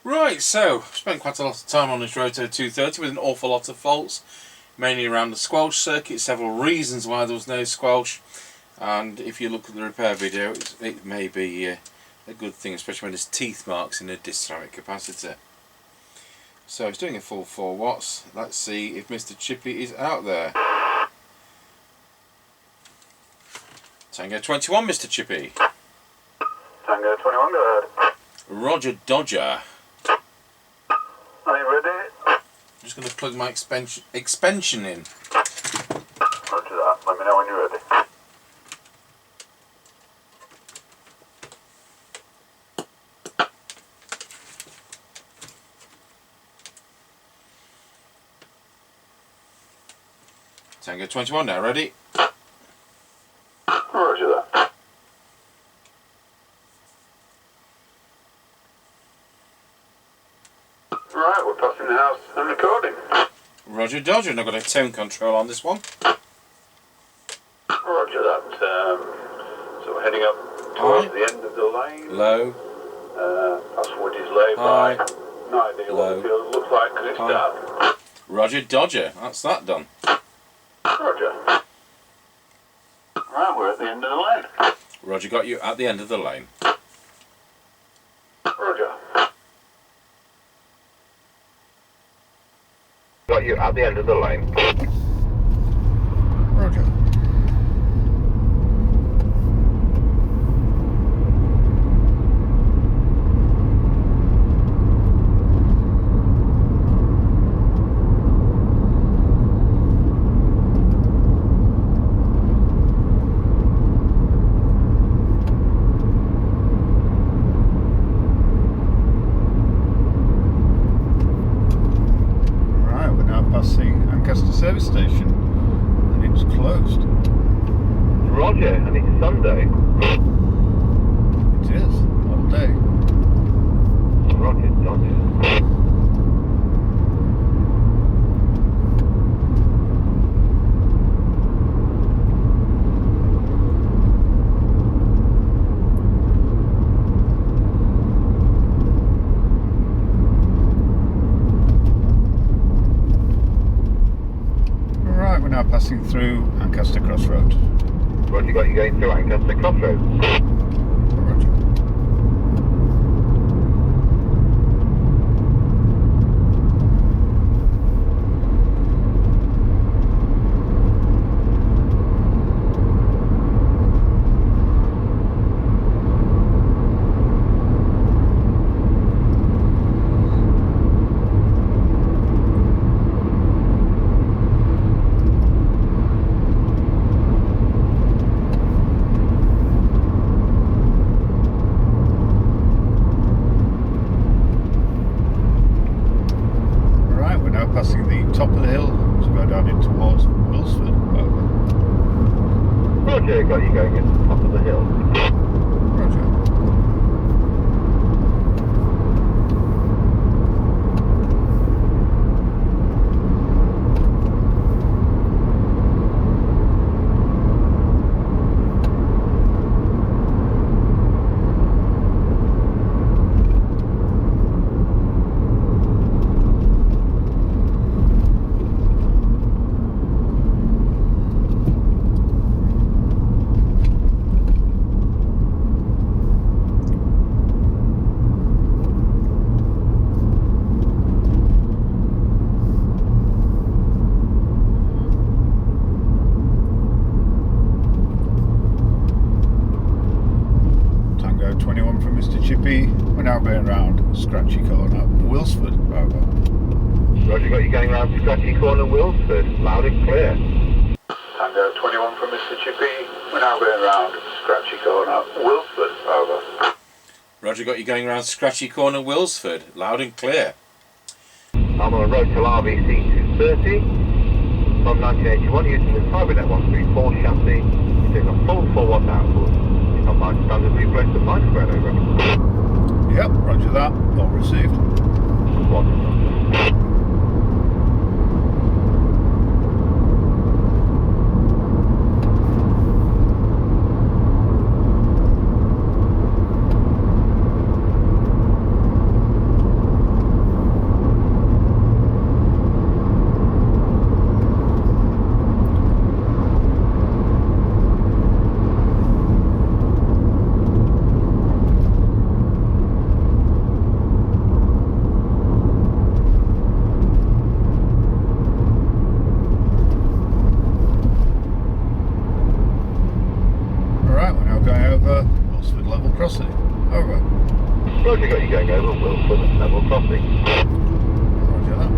Right, so spent quite a lot of time on this Rotel 230 with an awful lot of faults, mainly around the squelch circuit. Several reasons why there was no squelch, and if you look at the repair video, it may be a good thing, especially when there's teeth marks in the disc capacitor. So it's doing a full 4 watts. Let's see if Mr. Chippie is out there. Tango 21, Mr. Chippie. Tango 21, go ahead. Roger Dodger. Are you ready? I'm just going to plug my expansion in. Roger that. Let me know when you're ready. Tango 21 now, ready? Roger that. Right, we're passing the house and recording. Roger Dodger, and I've got a tone control on this one. Roger that. So we're heading up towards the end of the lane. Low. Past Woody's lay-by. No idea what the field looks like because it's dark. Roger Dodger, that's that done. Roger. Right, we're at the end of the lane. Roger got you at the end of the lane. Roger. Got you at the end of the lane. Roger. Service station and it's closed. Roger, and it's Sunday. It is, all day. Roger, Dodger. We're now passing through Ancaster Crossroad. Roger, got you going through Ancaster Crossroad. Roger. Passing the top of the hill to go down in towards Wilsford. Over. Roger, got you going at the top of the hill. Roger. Tango 21 from Mr. Chippie. We're now going round Scratchy Corner, Wilsford. Over. Roger, got you going round Scratchy Corner, Wilsford. Loud and clear. Tango 21 from Mr. Chippie. We're now going round Scratchy Corner, Wilsford. Over. Roger got you going around Scratchy Corner, Wilsford. Loud and clear. I'm on a Rotel RVC230 from 1981 using the Cybernet 134 chassis. It's doing a full 4 watt output. It's on my standard replacement microphone, over. Yep, roger that. All received. Wonderful. over Wilford level crossing. Roger that.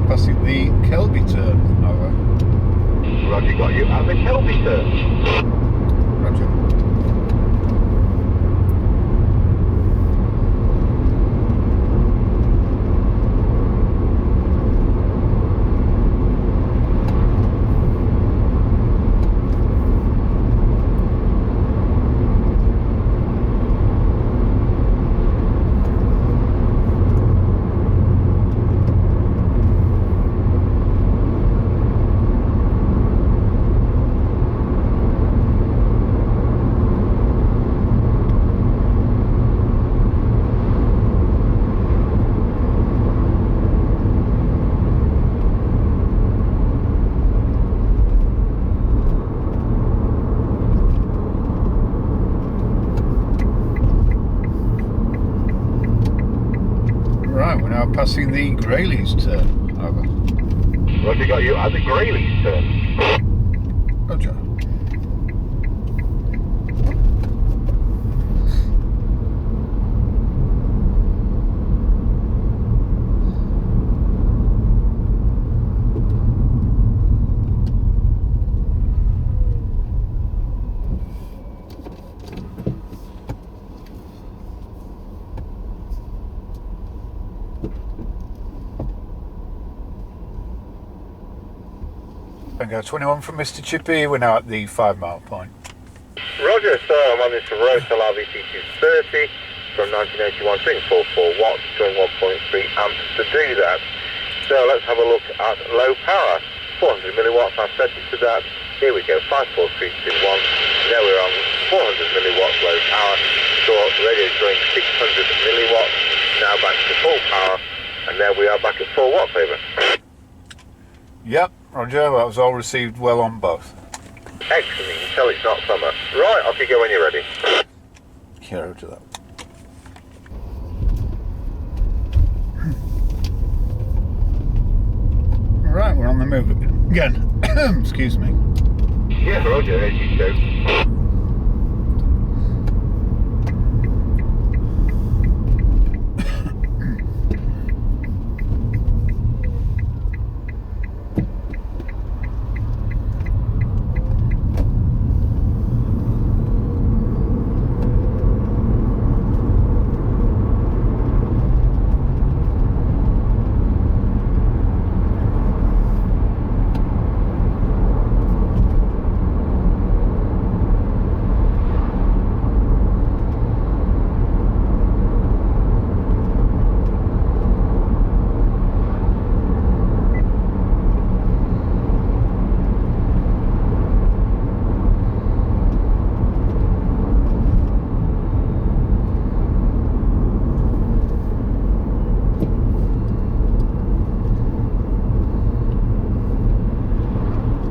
Passing the Kelby turn, over. Roger, got you at the Kelby turn. Roger. Right, we're now passing the Grayleys turn, over. Roger, got you at the Grayleys turn. Roger. Tango 21 from Mr. Chippie, we're now at the 5 mile point. Roger, so I'm on this Rotel RVC230 from 1981, doing 44 watts, doing 1.3 amps to do that. So let's have a look at low power. 400 milliwatts, I've set it to that. Here we go, 54321. Now we're on 400 milliwatts low power. So the radio is going 600 milliwatts. Now back to full power, and now we are back at 4 watts over. Yep, Roger, that was all received well on both. Excellent, you can tell it's not summer. Right, off you go when you're ready. Yeah, Roger that. Right, we're on the move again. Excuse me. Yeah, Roger, as you show.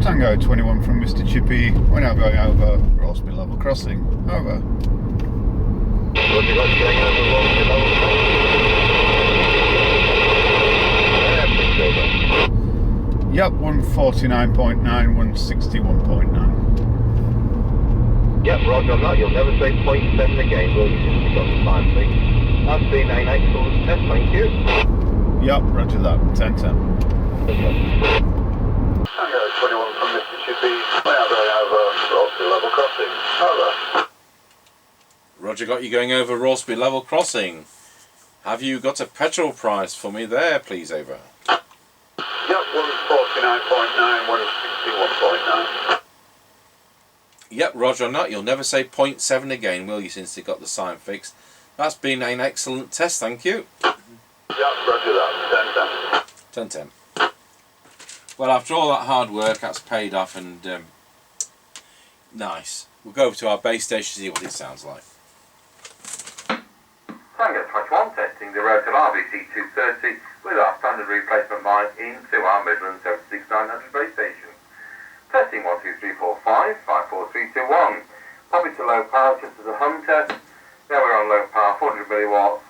Tango 21 from Mr. Chippie, we're now going over Rossby level crossing, over. Roger, got you going over Rossby level crossing. Yep, 149.9, 161.9. Yep, Roger on that, you'll never say 0.7 again, will you, since you got the time thing. That's been an excellent test, thank you. Yep, Roger that, 10-10. Okay. Tango 21 from Mr. Chippie, we are going over Rossby level crossing. Over. Roger, got you going over Rossby level crossing. Have you got a petrol price for me there, please, over? Yep, 149.9, 161.9. Yep, Roger on that. You'll never say 0.7 again, will you, since you got the sign fixed? That's been an excellent test, thank you. Yeah, roger that. 10-10. Well, after all that hard work, that's paid off, and nice. We'll go over to our base station to see what it sounds like. Tango 21 testing the Rotel RVC230 with our standard replacement line into our Midland 76900 base station. Testing 1, 2, 3, 4, 5, 5, 4, 3, 2, 1. Pop it to low power just as a hum test. Now we're on low power, 400 milliwatts,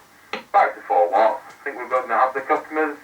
back to 4 watts. I think we've got now the customers